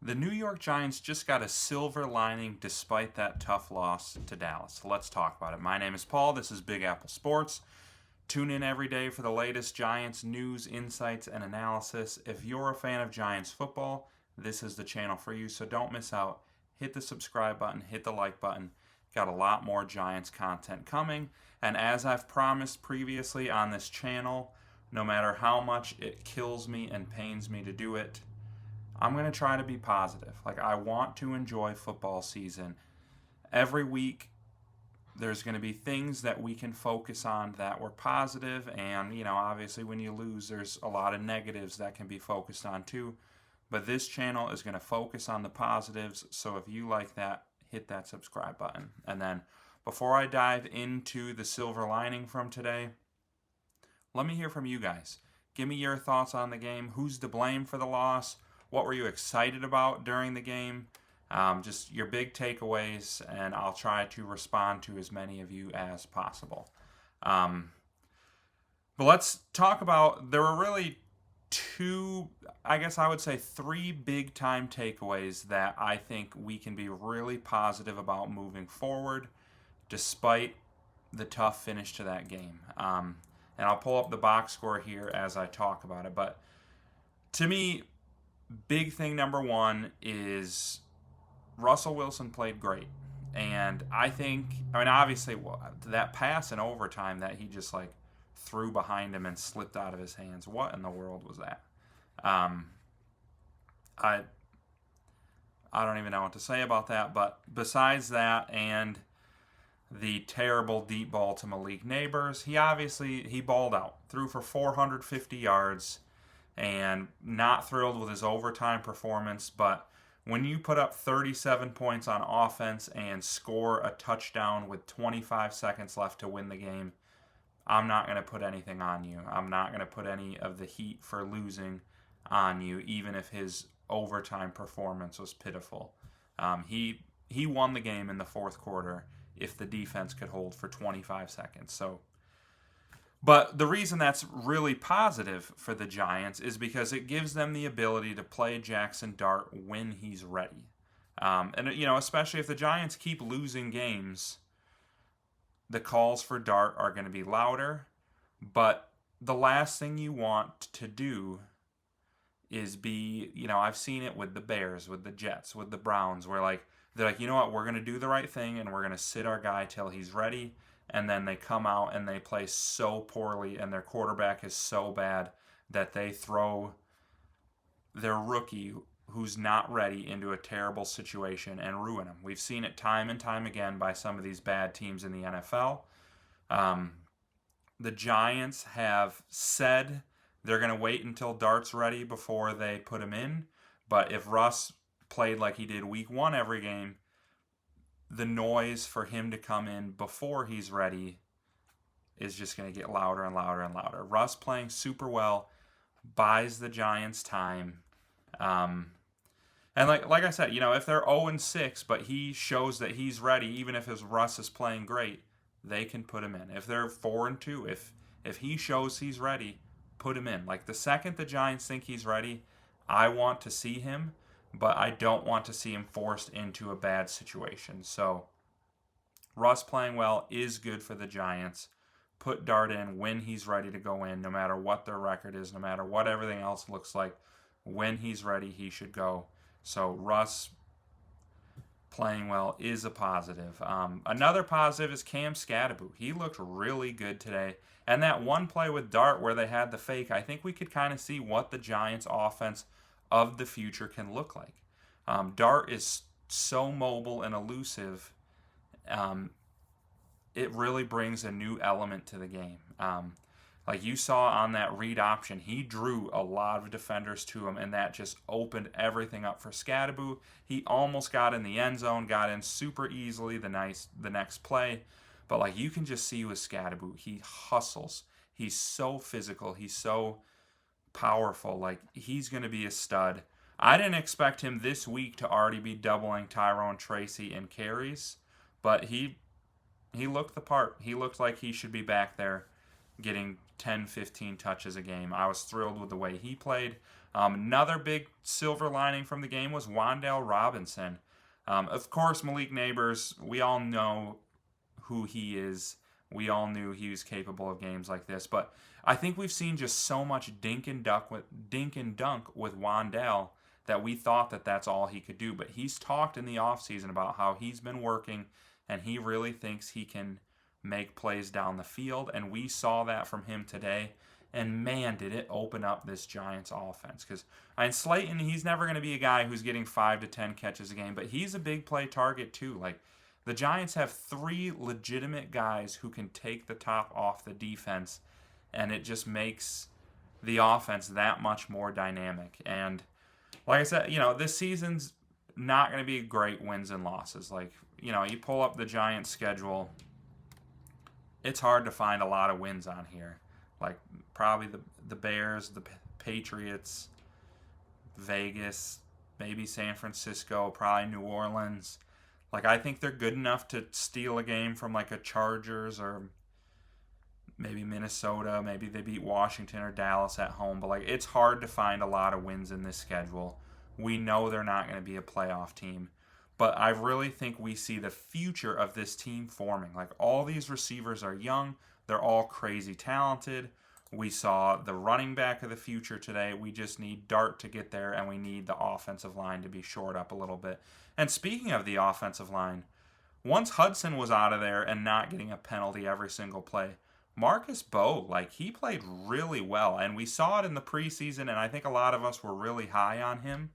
The New York Giants just got a silver lining despite that tough loss to Dallas. Let's talk about it. My name is Paul. This is Big Apple Sports. Tune in every day for the latest Giants news, insights, and analysis. If you're a fan of Giants football, this is the channel for you, so don't miss out. Hit the subscribe button, hit the like button. Got a lot more Giants content coming. And as I've promised previously on this channel, no matter how much it kills me and pains me to do it, I'm going to try to be positive. Like, I want to enjoy football season. Every week, there's going to be things that we can focus on that were positive, and, obviously when you lose, there's a lot of negatives that can be focused on too. But this channel is going to focus on the positives, so if you like that, hit that subscribe button. And then, before I dive into the silver lining from today, let me hear from you guys. Give me your thoughts on the game. Who's to blame for the loss? What were you excited about during the game? Just your big takeaways, and I'll try to respond to as many of you as possible. But let's talk about, there were really two, I guess I would say three big time takeaways that I think we can be really positive about moving forward despite the tough finish to that game. And I'll pull up the box score here as I talk about it. But to me, big thing number one is Russell Wilson played great. And I mean, obviously, that pass in overtime that he just like threw behind him and slipped out of his hands. What in the world was that? I I don't even know what to say about that. But besides that and the terrible deep ball to Malik Neighbors, he balled out, threw for 450 yards, and not thrilled with his overtime performance. But when you put up 37 points on offense and score a touchdown with 25 seconds left to win the game, I'm not going to put anything on you. I'm not going to put any of the heat for losing on you, even if his overtime performance was pitiful. He won the game in the fourth quarter if the defense could hold for 25 seconds. But the reason that's really positive for the Giants is because it gives them the ability to play Jackson Dart when he's ready. Especially if the Giants keep losing games, the calls for Dart are going to be louder. But the last thing you want to do is I've seen it with the Bears, with the Jets, with the Browns, where they're like, you know what, we're going to do the right thing and we're going to sit our guy till he's ready. And then they come out and they play so poorly and their quarterback is so bad that they throw their rookie who's not ready into a terrible situation and ruin him. We've seen it time and time again by some of these bad teams in the NFL. The Giants have said they're going to wait until Dart's ready before they put him in. But if Russ played like he did week one every game, the noise for him to come in before he's ready is just going to get louder and louder and louder. Russ playing super well buys the Giants time. And like I said, if they're 0-6, but he shows that he's ready, even if his Russ is playing great, they can put him in. If they're 4-2, if he shows he's ready, put him in. Like, the second the Giants think he's ready, I want to see him, but I don't want to see him forced into a bad situation. So Russ playing well is good for the Giants. Put Dart in when he's ready to go in, no matter what their record is, no matter what everything else looks like. When he's ready, he should go. So Russ playing well is a positive. Another positive is Cam Skattebo. He looked really good today. And that one play with Dart where they had the fake, I think we could kind of see what the Giants' offense of the future can look like. Dart is so mobile and elusive. It really brings a new element to the game. Like you saw on that read option, he drew a lot of defenders to him, and that just opened everything up for Skattebo. He almost got in the end zone, got in super easily the next play. But you can just see with Skattebo, he hustles. He's so physical. He's so powerful. He's going to be a stud. I didn't expect him this week to already be doubling Tyrone Tracy in carries, but he looked the part. He looked like he should be back there getting 10, 15 touches a game. I was thrilled with the way he played. Another big silver lining from the game was Wan'Dale Robinson. Of course, Malik Neighbors, we all know who he is. We all knew he was capable of games like this, but I think we've seen just so much dink and dunk with Wan'Dale that we thought that that's all he could do. But he's talked in the offseason about how he's been working and he really thinks he can make plays down the field, and we saw that from him today. And man, did it open up this Giants offense. Because Slayton, he's never going to be a guy who's getting 5 to 10 catches a game, but he's a big play target too. Like, the Giants have 3 legitimate guys who can take the top off the defense, and it just makes the offense that much more dynamic. And like I said, this season's not going to be great wins and losses. Like, you pull up the Giants schedule, it's hard to find a lot of wins on here. Like, probably the Bears, the Patriots, Vegas, maybe San Francisco, probably New Orleans. Like, I think they're good enough to steal a game from, like, a Chargers or maybe Minnesota. Maybe they beat Washington or Dallas at home. But, like, it's hard to find a lot of wins in this schedule. We know they're not going to be a playoff team. But I really think we see the future of this team forming. Like, all these receivers are young. They're all crazy talented. We saw the running back of the future today. We just need Dart to get there, and we need the offensive line to be shored up a little bit. And speaking of the offensive line, once Hudson was out of there and not getting a penalty every single play, Marcus Bowe, like, he played really well. And we saw it in the preseason, and I think a lot of us were really high on him.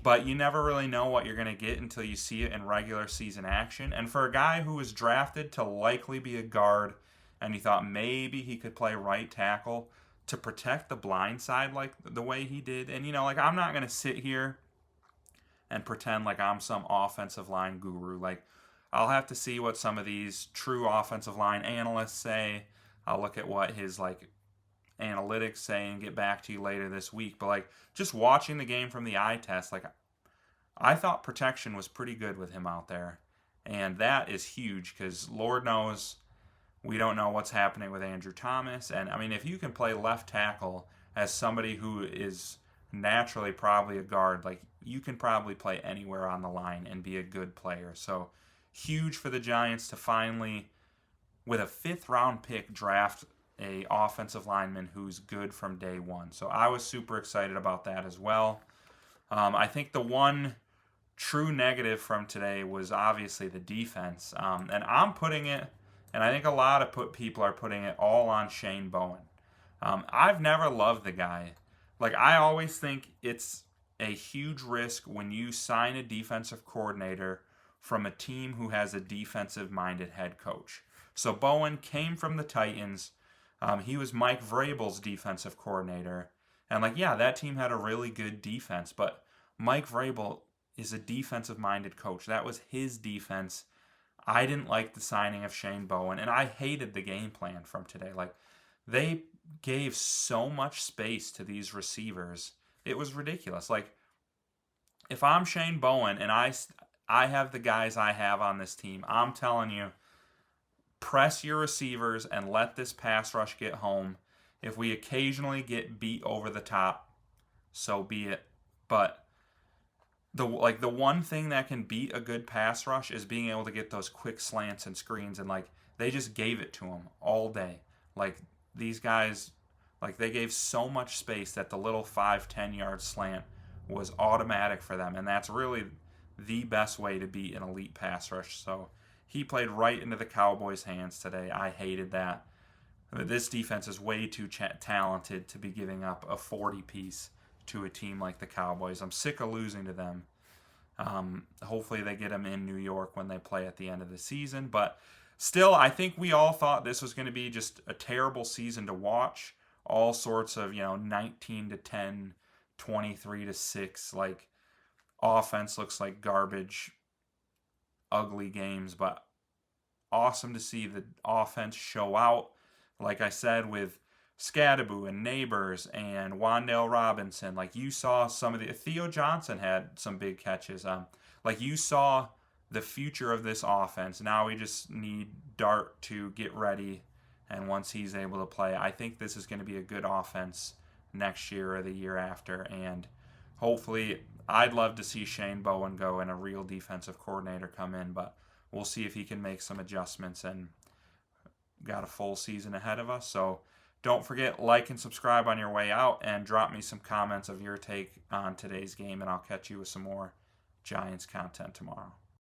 But you never really know what you're going to get until you see it in regular season action. And for a guy who was drafted to likely be a guard, and you thought maybe he could play right tackle, to protect the blind side like the way he did. And, like, I'm not going to sit here and pretend like I'm some offensive line guru. Like, I'll have to see what some of these true offensive line analysts say. I'll look at what his, like, analytics say and get back to you later this week. But, like, just watching the game from the eye test, like, I thought protection was pretty good with him out there. And that is huge because Lord knows we don't know what's happening with Andrew Thomas. And, I mean, if you can play left tackle as somebody who is naturally probably a guard, like, you can probably play anywhere on the line and be a good player. So, huge for the Giants to finally, with a 5th-round pick, draft a offensive lineman who's good from day one. So, I was super excited about that as well. I think the one true negative from today was obviously the defense. And I'm putting it, and I think a lot of people are putting it all on Shane Bowen. I've never loved the guy. Like, I always think it's a huge risk when you sign a defensive coordinator from a team who has a defensive-minded head coach. So Bowen came from the Titans. He was Mike Vrabel's defensive coordinator. And, like, yeah, that team had a really good defense, but Mike Vrabel is a defensive-minded coach. That was his defense. I didn't like the signing of Shane Bowen, and I hated the game plan from today. Like, they gave so much space to these receivers. It was ridiculous. Like, if I'm Shane Bowen and I have the guys I have on this team, I'm telling you, press your receivers and let this pass rush get home. If we occasionally get beat over the top, so be it. But the one thing that can beat a good pass rush is being able to get those quick slants and screens, and, like, they just gave it to them all day. Like, these guys, like, they gave so much space that the little 5-10 yard slant was automatic for them, and that's really the best way to beat an elite pass rush. So he played right into the Cowboys' hands today. I hated that. This defense is way too talented to be giving up a 40-piece to a team like the Cowboys. I'm sick of losing to them. Hopefully they get them in New York when they play at the end of the season. But still, I think we all thought this was going to be just a terrible season to watch. All sorts of, 19-10, 23-6, like, offense looks like garbage, ugly games, but awesome to see the offense show out. Like I said, with Skattebo and Neighbors and Wan'Dale Robinson, like, you saw some of the Theo Johnson had some big catches. Like, you saw the future of this offense. Now we just need Dart to get ready, and once he's able to play, I think this is going to be a good offense next year or the year after. And hopefully, I'd love to see Shane Bowen go and a real defensive coordinator come in, but we'll see if he can make some adjustments, and got a full season ahead of us. So don't forget, like and subscribe on your way out, and drop me some comments of your take on today's game, and I'll catch you with some more Giants content tomorrow.